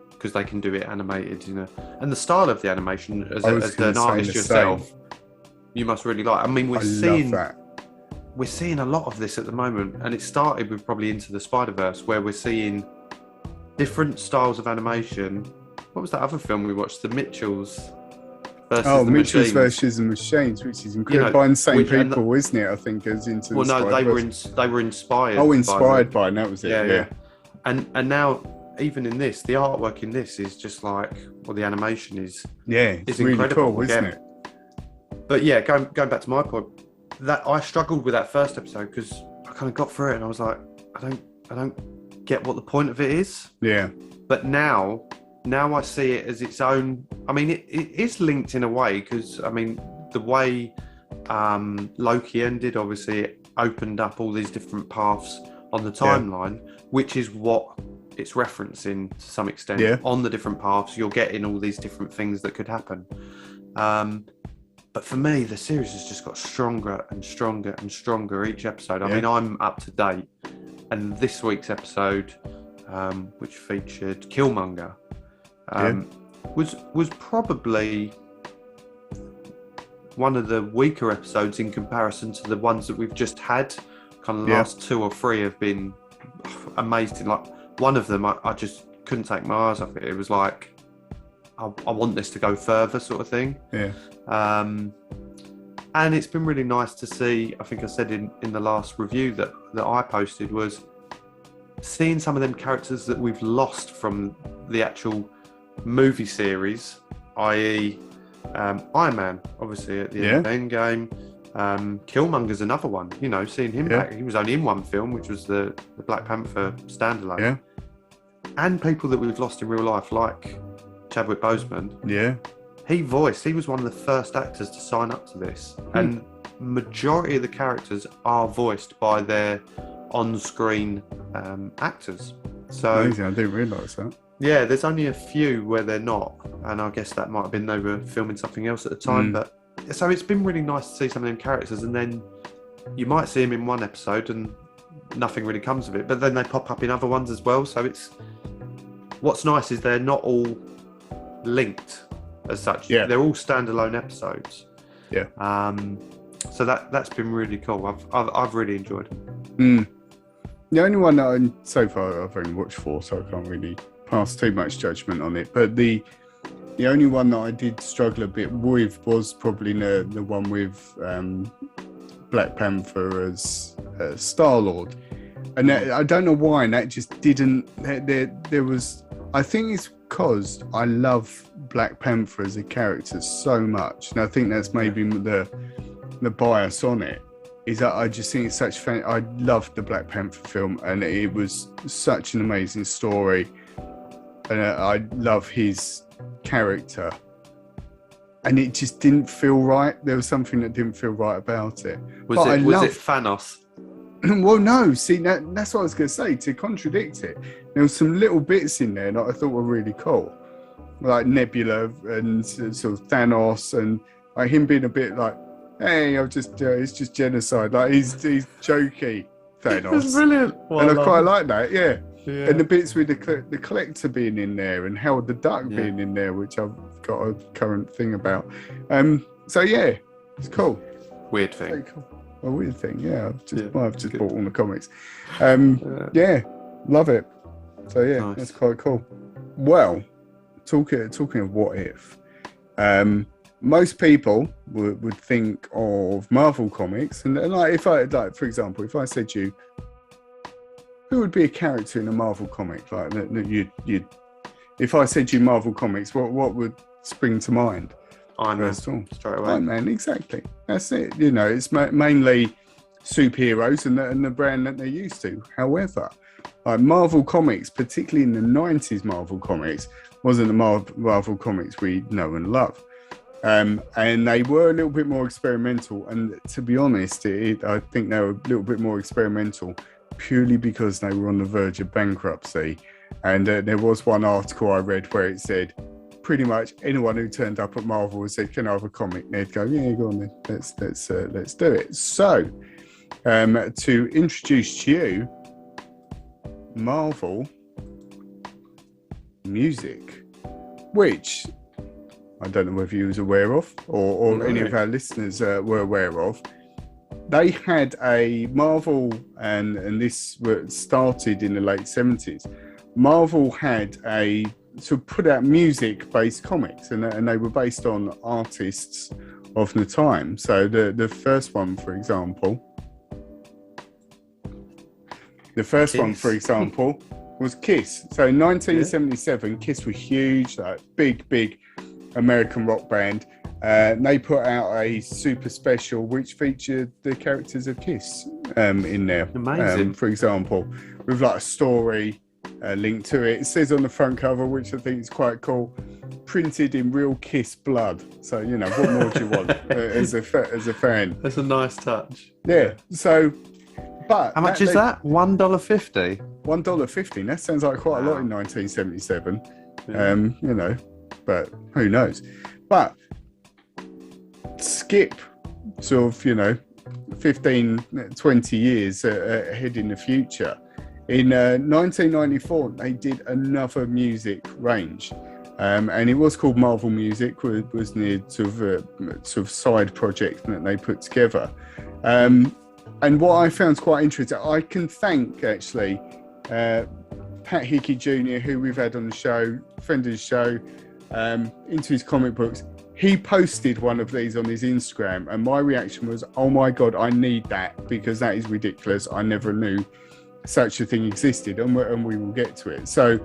because they can do it animated, you know. And the style of the animation, as an artist yourself, you must really like. I mean, we're seeing a lot of this at the moment, and it started with probably Into the Spider-Verse, where we're seeing different styles of animation. What was that other film we watched? The Mitchells versus Mitchells versus the Machines, which is incredible, by the same people, isn't it? I think, as Into the Spider-Verse. They were inspired. Oh, inspired by, and that was it. Yeah. And now, even in this, the artwork in this is just like, well, the animation is it's really incredible, cool, isn't it? But yeah, going back to my point, that I struggled with that first episode, because I kind of got through it and I was like, I don't get what the point of it is. Yeah. But now I see it as its own. I mean, it is linked in a way, because I mean, the way Loki ended, obviously, it opened up all these different paths on the timeline, which is what it's referencing to some extent. On the different paths, you're getting all these different things that could happen. But for me, the series has just got stronger and stronger and stronger each episode. I mean, I'm up to date, and this week's episode, which featured Killmonger, was probably one of the weaker episodes in comparison to the ones that we've just had. Kind of the last 2 or 3 have been amazing. Like, one of them, I just couldn't take my eyes off it. It was like, I want this to go further, sort of thing. And it's been really nice to see. I think I said in the last review that I posted, was seeing some of them characters that we've lost from the actual movie series, i.e. Iron Man, obviously, at the end of Endgame. Killmonger's another one, you know, seeing him back. He was only in one film, which was the Black Panther standalone. And people that we've lost in real life, like Chadwick Boseman. He was one of the first actors to sign up to this. And majority of the characters are voiced by their on-screen actors. So amazing. I didn't realise that. Yeah, there's only a few where they're not, and I guess that might have been they were filming something else at the time. But so it's been really nice to see some of them characters, and then you might see them in one episode and nothing really comes of it, but then they pop up in other ones as well. So it's what's nice is they're not all linked as such. Yeah, they're all standalone episodes. Yeah. So that's been really cool. I've really enjoyed them. The only one that so far I've only watched 4, so I can't really pass too much judgment on it. But the only one that I did struggle a bit with was probably the one with Black Panther as Star-Lord. And I don't know why, and that just didn't. There was. I think it's because I love Black Panther as a character so much, and I think that's maybe the bias on it. Is that I just think it's such fun. I loved the Black Panther film, and it was such an amazing story, and I love his character. And it just didn't feel right. There was something that didn't feel right about it. Was it Thanos? Well, no. See, that's what I was going to say. To contradict it, there were some little bits in there that I thought were really cool, like Nebula and sort of Thanos, and like him being a bit like, "Hey, it's just genocide." Like he's jokey, Thanos. It's brilliant. Well, and I quite like that. Yeah. And the bits with the collector being in there and Howard the Duck being in there, which I've got a current thing about. So yeah, it's cool. Weird thing. Cool. A weird thing, yeah. I've just bought all the comics. Yeah, love it. So yeah, nice. That's quite cool. Well, talking of what if, most people would think of Marvel comics, and like for example, if I said to you, who would be a character in a Marvel comic? Like that you'd if I said to you Marvel comics, what would spring to mind? Iron Man, straight away. Iron Man, exactly. That's it. You know, it's mainly superheroes and the brand that they're used to. However, like Marvel comics, particularly in the 90s Marvel comics, wasn't the Marvel comics we know and love. And they were a little bit more experimental. And to be honest, I think they were a little bit more experimental purely because they were on the verge of bankruptcy. And there was one article I read where it said pretty much anyone who turned up at Marvel and said, "Can I have a comic?" they'd go, "Yeah, go on then. Let's do it." So, to introduce to you Marvel Music, which I don't know whether you was aware of or any of our listeners were aware of. They had a Marvel, and this started in the late 70s. Marvel had to put out music-based comics, and they were based on artists of the time. So the first one, for example, was Kiss. So in 1977, Kiss was huge, like big American rock band. They put out a super special which featured the characters of Kiss in there. Amazing. For example, with like a story link to it. It says on the front cover, which I think is quite cool, printed in real Kiss blood. So, you know, what more do you want as a fan? That's a nice touch. Yeah. So, but how much is that? $1.50. $1.50. That sounds like quite a lot in 1977. Yeah. You know, but who knows? But skip sort of, you know, 15, 20 years ahead in the future. In 1994, they did another music range, and it was called Marvel Music. Was near sort of side project that they put together. And what I found quite interesting, I can thank actually Pat Hickey Jr., who we've had on the show, friend of the show, into his comic books. He posted one of these on his Instagram, and my reaction was, "Oh my God, I need that, because that is ridiculous. I never knew such a thing existed," and we will get to it. So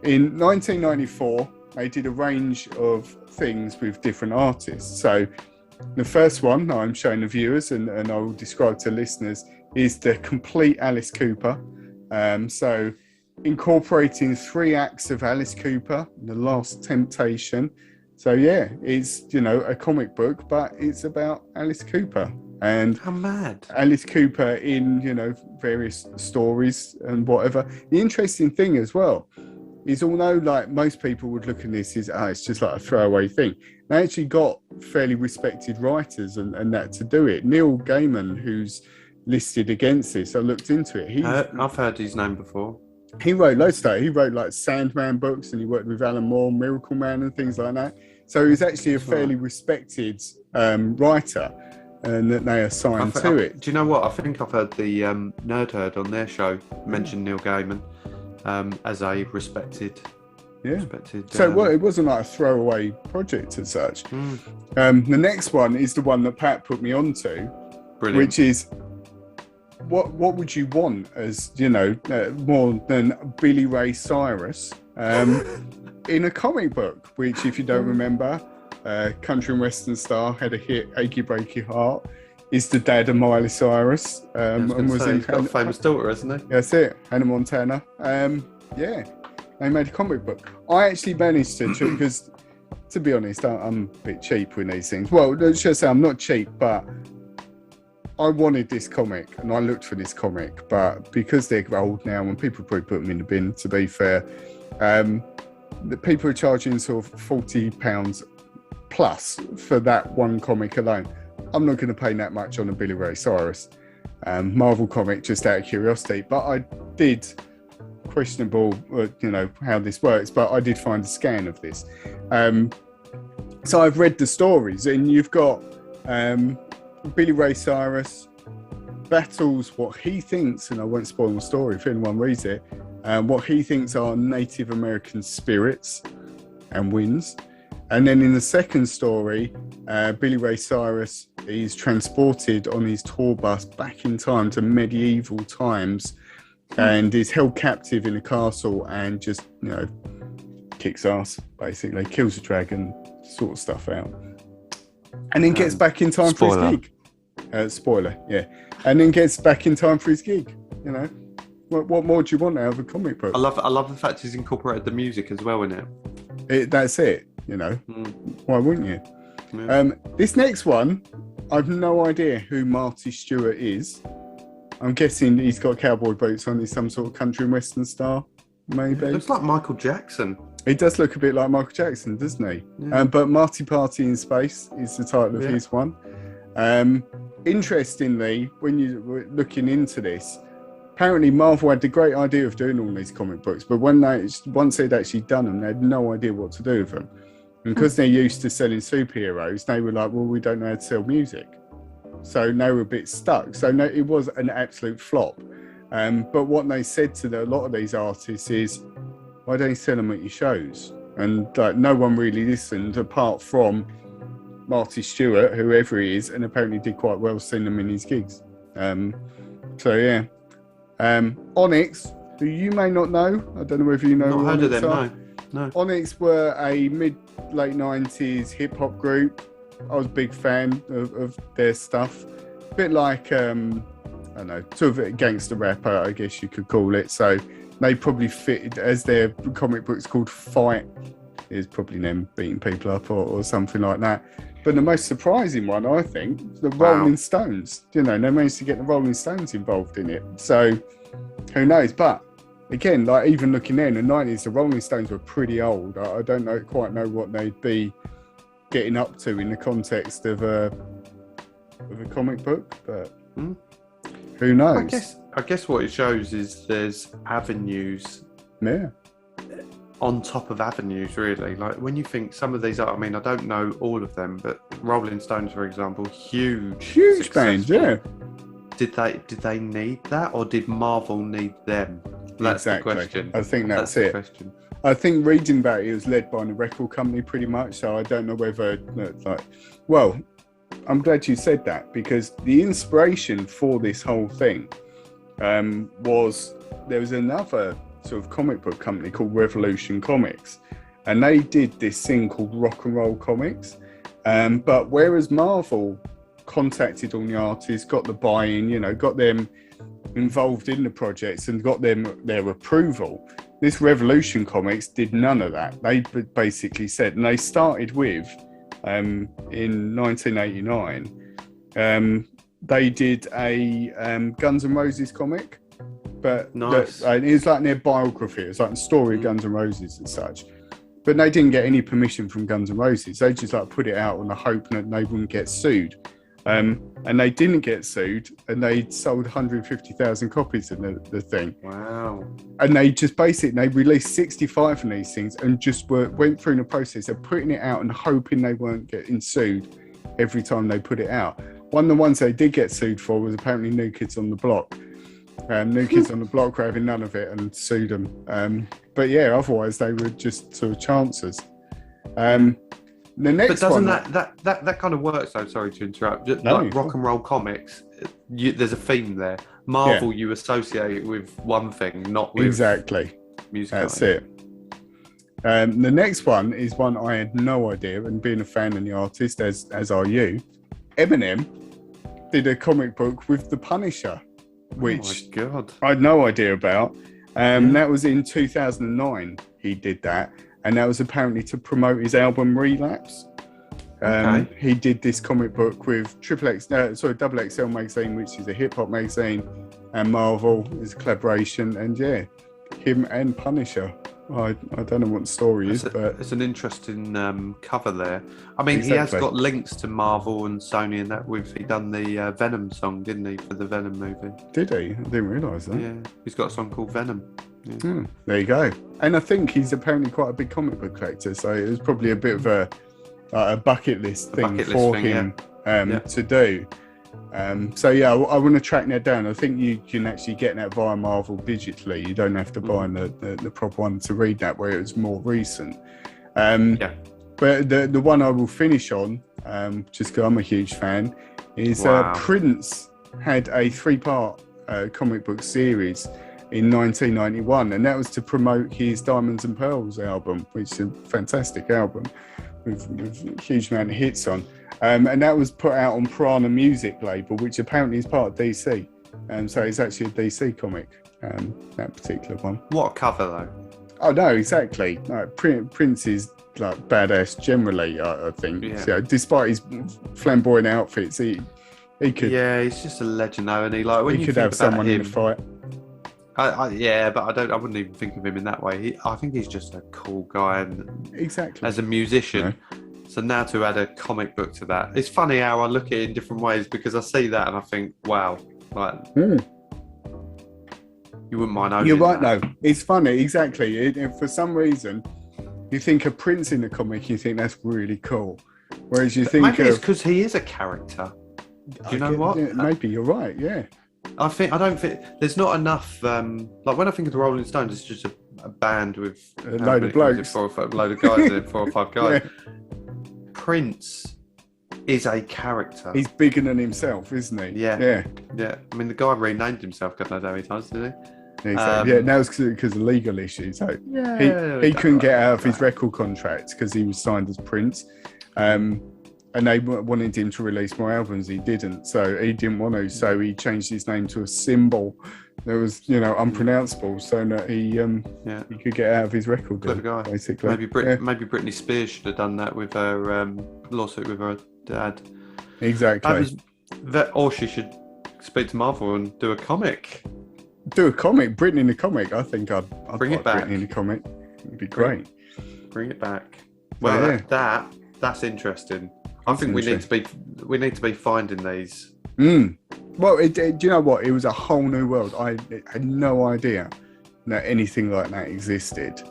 in 1994, they did a range of things with different artists. So the first one I'm showing the viewers, and I will describe to listeners, is the complete Alice Cooper. So incorporating 3 acts of Alice Cooper, The Last Temptation. So yeah, it's, you know, a comic book, but it's about Alice Cooper. And how mad. Alice Cooper in, you know, various stories and whatever. The interesting thing as well is although like most people would look at this as it's just like a throwaway thing, they actually got fairly respected writers and that to do it. Neil Gaiman, who's listed against this, I looked into it. I've heard his name before. He wrote loads of stuff. He wrote like Sandman books, and he worked with Alan Moore, Miracle Man, and things like that. So he's actually a fairly respected writer, and that they assigned to it. Do you know what? I think I've heard the Nerd Herd on their show mention Neil Gaiman as a respected. Yeah. So it wasn't like a throwaway project as such. The next one is the one that Pat put me onto, which is what would you want as more than Billy Ray Cyrus in a comic book? Which, if you don't remember, country and western star had a hit, "Achy Breaky Heart," is the dad of Miley Cyrus, and he's got a famous daughter, hasn't he? That's it, Hannah Montana. They made a comic book. I actually managed to, because to be honest, I'm a bit cheap with these things. Well, let's just say I'm not cheap, but I wanted this comic and I looked for this comic, but because they're old now and people probably put them in the bin, to be fair, the people are charging sort of £40 plus for that one comic alone. I'm not going to pay that much on a Billy Ray Cyrus Marvel comic just out of curiosity, but I did questionable, how this works, but I did find a scan of this. So I've read the stories, and you've got Billy Ray Cyrus battles what he thinks, and I won't spoil the story if anyone reads it, what he thinks are Native American spirits, and wins. And then in the second story, Billy Ray Cyrus is transported on his tour bus back in time to medieval times, and is held captive in a castle and just, kicks ass, basically, kills a dragon, sorts stuff out. And then gets back in time for his gig. Spoiler, yeah. And then gets back in time for his gig, What more do you want out of a comic book? I love the fact he's incorporated the music as well in it. That's it, Why wouldn't you? Yeah. This next one, I've no idea who Marty Stewart is. I'm guessing he's got cowboy boots on. He's some sort of country and western star, maybe. It looks like Michael Jackson. He does look a bit like Michael Jackson, doesn't he? Yeah. But Marty Party in Space is the title of his one. Interestingly, when you were looking into this, apparently Marvel had the great idea of doing all these comic books, but once they'd actually done them, they had no idea what to do with them. And because they're used to selling superheroes, they were like, well, we don't know how to sell music. So they were a bit stuck. So no, it was an absolute flop. But what they said to a lot of these artists is, why don't you sell them at your shows? And no one really listened apart from Marty Stewart, whoever he is, and apparently did quite well seeing them in his gigs. Onyx, who you may not know, I don't know if you know. Not heard of them, no. Onyx were a mid-late 90s hip-hop group. I was a big fan of their stuff. A bit like, I don't know, sort of a gangster rapper, I guess you could call it. So they probably fitted, as their comic book's called Fight, is probably them beating people up or something like that. But the most surprising one, I think, the Rolling Stones. They managed to get the Rolling Stones involved in it. So who knows? But again, even looking there in the 90s, the Rolling Stones were pretty old. I don't quite know what they'd be getting up to in the context of a comic book, but who knows? I guess what it shows is there's avenues on top of avenues, really. Like when you think some of these are, I mean, I don't know all of them, but Rolling Stones, for example, huge band, yeah. Did they need that, or did Marvel need them? That's the question. I think that's it. The question. I think reading about it was led by the record company pretty much, so I don't know whether, well, I'm glad you said that, because the inspiration for this whole thing was, there was another sort of comic book company called Revolution Comics, and they did this thing called Rock and Roll Comics, but whereas Marvel contacted all the artists, got the buy-in, got them involved in the projects and got them their approval, this Revolution Comics did none of that. They basically said, and they started with, in 1989, they did a Guns N' Roses comic But Nice. it's like their biography. It's like the story of Guns N' Roses and such. But they didn't get any permission from Guns N' Roses. They just like put it out on the hope that they wouldn't get sued. And they didn't get sued, and they sold 150,000 copies of the thing. Wow. And they just they released 65 of these things and just went through the process of putting it out and hoping they weren't getting sued every time they put it out. One of the ones they did get sued for was apparently New Kids on the Block. New Kids on the Block were having none of it and sued them. But yeah, otherwise they were just sort of chances. The next but doesn't one, that kind of works though? Sorry to interrupt. No, Like rock and roll comics, there's a theme there. Marvel, you associate with one thing, not with exactly. music. That's it. The next one is one I had no idea, and being a fan of the artist, as are you, Eminem did a comic book with the Punisher, which oh my God. I had no idea about. That was in 2009. He did that. And that was apparently to promote his album Relapse. He did this comic book with Double XL magazine, which is a hip hop magazine, and Marvel is a collaboration. And yeah, him and Punisher. I don't know what the story is, but it's an interesting cover there. I mean, Exactly. he has got links to Marvel and Sony and that. He done the Venom song, didn't he, for the Venom movie? did he? I didn't realise that. Yeah, he's got a song called Venom. Yeah. There you go. And I think he's apparently quite a big comic book collector, so it was probably a bit of a bucket list thing for him to do. So yeah, I want to track that down. I think you can actually get that via Marvel digitally. You don't have to buy the proper one to read that, where it was more recent. But the one I will finish on, just because I'm a huge fan, is Prince had a 3-part comic book series in 1991, and that was to promote his Diamonds and Pearls album, which is a fantastic album with a huge amount of hits on. And that was put out on Piranha Music label, which apparently is part of DC. So it's actually a DC comic, that particular one. What a cover, though. Oh, no, exactly. Prince is like badass generally, I think. Yeah. So, despite his flamboyant outfits, he could. Yeah, he's just a legend, though, and He could have someone in a fight. But I wouldn't even think of him in that way. I think he's just a cool guy, and Exactly. as a musician. Yeah. So now to add a comic book to that, it's funny how I look at it in different ways, because I see that and I think, wow, like you wouldn't mind owning You're right, that. though. It's funny, exactly. For some reason, you think of Prince in the comic, you think that's really cool. Whereas you think Maybe it's because he is a character. Do you know what? Yeah, maybe you're right. Yeah. I don't think there's not enough. Like when I think of the Rolling Stones, it's just a band with A load of blokes. a load of guys, in it, 4 or 5 guys. Yeah. Prince is a character. He's bigger than himself, isn't he? Yeah. I mean, the guy renamed himself, God knows how many times, did he? Exactly. That was because of legal issues. So he couldn't get out of his record contract because he was signed as Prince. And they wanted him to release more albums. He didn't. So he didn't want to. So he changed his name to a symbol that was, unpronounceable, so that he could get out of his record deal, Clever guy. basically. Maybe maybe Britney Spears should have done that with her lawsuit with her dad. Exactly. Or she should speak to Marvel and do a comic. Do a comic, Britney in the comic. I think I'd Bring like it back. Britney in the comic. It'd be great. Bring it back. Well, that's interesting. I think we need to be finding these. Well, do you know what? It was a whole new world. I had no idea that anything like that existed,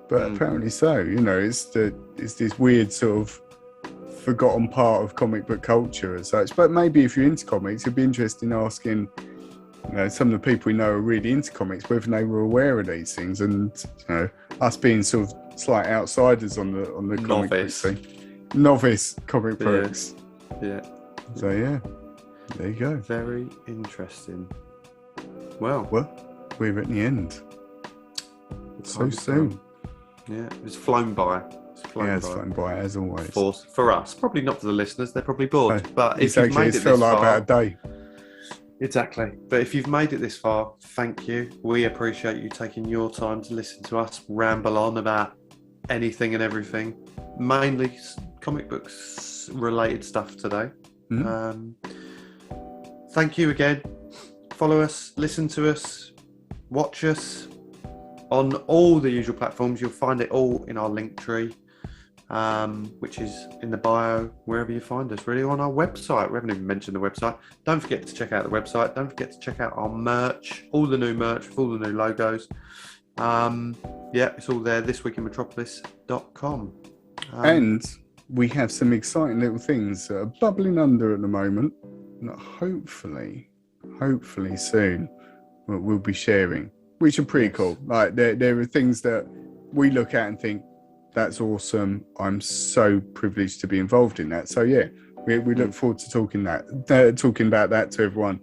but apparently so. It's this weird sort of forgotten part of comic book culture as such. But maybe if you're into comics, it'd be interesting asking some of the people we know are really into comics whether they were aware of these things, and us being sort of slight outsiders on the comic book scene. Novice comic books. Yeah. So yeah, there you go. Very interesting. Well, we're at the end. So soon. Yeah, it's flown by. It's flown by as always. For us, probably not for the listeners. They're probably bored. No, but if you've made it felt this like far, about a day. Exactly. But if you've made it this far, thank you. We appreciate you taking your time to listen to us ramble on about anything and everything. Mainly comic books related stuff today. Thank you again. Follow us, listen to us, watch us on all the usual platforms. You'll find it all in our link tree, which is in the bio, wherever you find us, really, on our website. We haven't even mentioned the website. Don't forget to check out the website. Don't forget to check out our merch, all the new merch, all the new logos. It's all there, thisweekinmetropolis.com. And we have some exciting little things that are bubbling under at the moment that hopefully soon we'll be sharing, which are pretty cool. Like there are things that we look at and think, that's awesome. I'm so privileged to be involved in that. So yeah, we look forward to talking about that to everyone.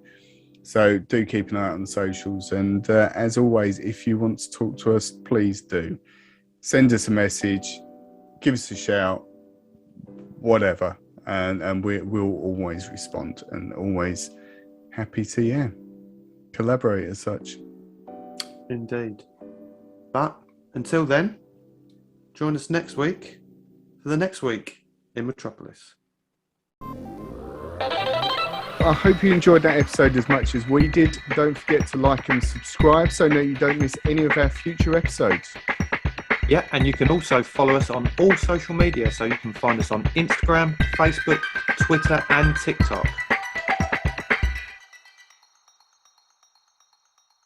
So do keep an eye out on the socials. And as always, if you want to talk to us, please do. Send us a message, give us a shout, whatever. And we'll always respond, and always happy to collaborate as such. Indeed. But until then, join us next week for the next week in Metropolis. I hope you enjoyed that episode as much as we did. Don't forget to like and subscribe so that you don't miss any of our future episodes. Yeah, and you can also follow us on all social media, so you can find us on Instagram, Facebook, Twitter and TikTok.